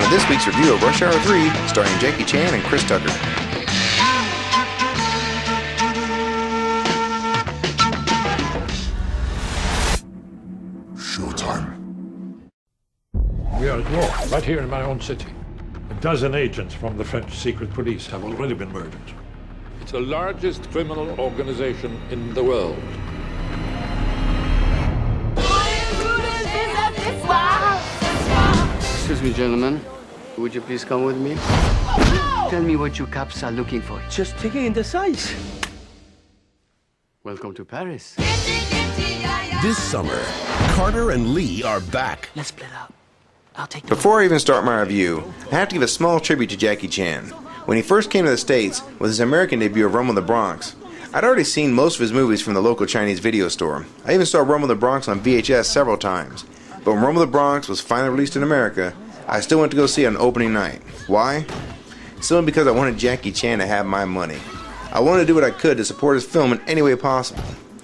welcome to this week's review of Rush Hour 3, starring Jackie Chan and Chris Tucker. Showtime. We are at war, right here in my own city. A dozen agents from the French secret police have already been murdered. It's the largest criminal organization in the world. Excuse me, gentlemen. Would you please come with me? Tell me what you cops are looking for. Just taking in the size. Welcome to Paris. This summer, Carter and Lee are back. Let's split up. I'll take the... Before I even start my review, I have to give a small tribute to Jackie Chan. When he first came to the States with his American debut of Rumble in the Bronx, I'd already seen most of his movies from the local Chinese video store. I even saw Rumble in the Bronx on VHS several times. But when Rumble in the Bronx was finally released in America, I still went to go see it on opening night. Why? Simply because I wanted Jackie Chan to have my money. I wanted to do what I could to support his film in any way possible.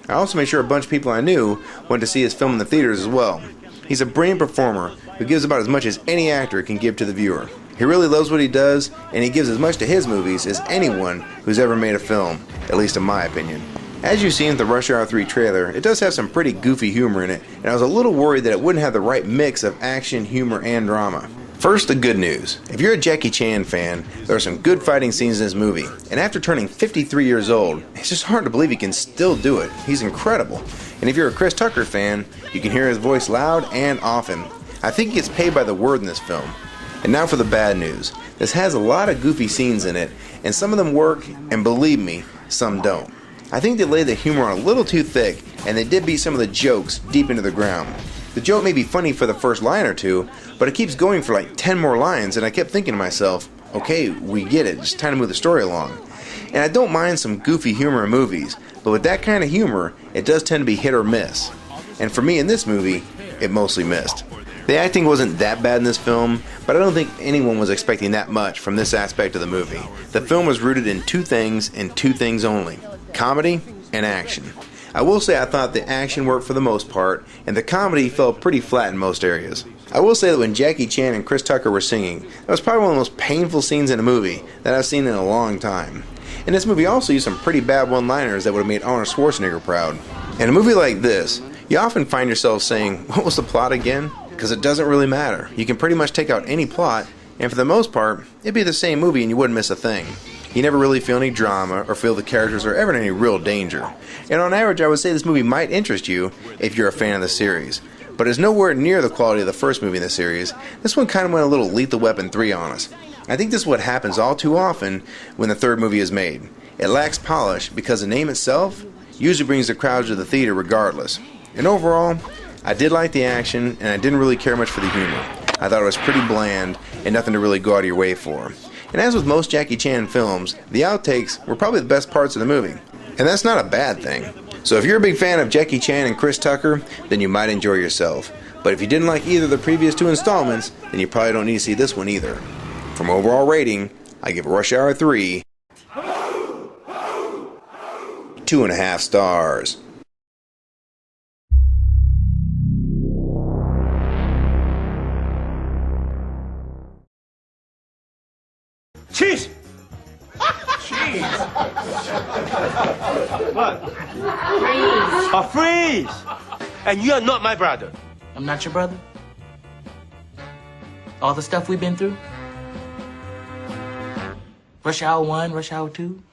I also made sure a bunch of people I knew went to see his film in the theaters as well. He's a brilliant performer who gives about as much as any actor can give to the viewer. He really loves what he does, and he gives as much to his movies as anyone who's ever made a film, at least in my opinion. As you've seen in the Rush Hour 3 trailer, it does have some pretty goofy humor in it, and I was a little worried that it wouldn't have the right mix of action, humor, and drama. First, the good news. If you're a Jackie Chan fan, there are some good fighting scenes in this movie, and after turning 53 years old, it's just hard to believe he can still do it. He's incredible. And if you're a Chris Tucker fan, you can hear his voice loud and often. I think he gets paid by the word in this film. And now for the bad news. This has a lot of goofy scenes in it, and some of them work, and believe me, some don't. I think they laid the humor on a little too thick, and they did beat some of the jokes deep into the ground. The joke may be funny for the first line or two, but it keeps going for like 10 more lines, and I kept thinking to myself, okay, we get it, it's time to move the story along. And I don't mind some goofy humor in movies, but with that kind of humor, it does tend to be hit or miss. And for me in this movie, it mostly missed. The acting wasn't that bad in this film, but I don't think anyone was expecting that much from this aspect of the movie. The film was rooted in two things and two things only: comedy and action. I will say I thought the action worked for the most part, and the comedy fell pretty flat in most areas. I will say that when Jackie Chan and Chris Tucker were singing, that was probably one of the most painful scenes in a movie that I've seen in a long time. And this movie also used some pretty bad one-liners that would have made Arnold Schwarzenegger proud. In a movie like this, you often find yourself saying, what was the plot again? Because it doesn't really matter. You can pretty much take out any plot, and for the most part, it'd be the same movie and you wouldn't miss a thing. You never really feel any drama or feel the characters are ever in any real danger. And on average, I would say this movie might interest you if you're a fan of the series. But it's nowhere near the quality of the first movie in the series. This one kind of went a little Lethal Weapon 3 on us. I think this is what happens all too often when the third movie is made. It lacks polish because the name itself usually brings the crowds to the theater regardless. And overall, I did like the action, and I didn't really care much for the humor. I thought it was pretty bland and nothing to really go out of your way for. And as with most Jackie Chan films, the outtakes were probably the best parts of the movie. And that's not a bad thing. So if you're a big fan of Jackie Chan and Chris Tucker, then you might enjoy yourself. But if you didn't like either of the previous two installments, then you probably don't need to see this one either. From overall rating, I give Rush Hour 3 2.5 stars. Cheese! Cheese! What? Freeze. A freeze! And you are not my brother. I'm not your brother? All the stuff we've been through? Rush Hour 1, Rush Hour 2?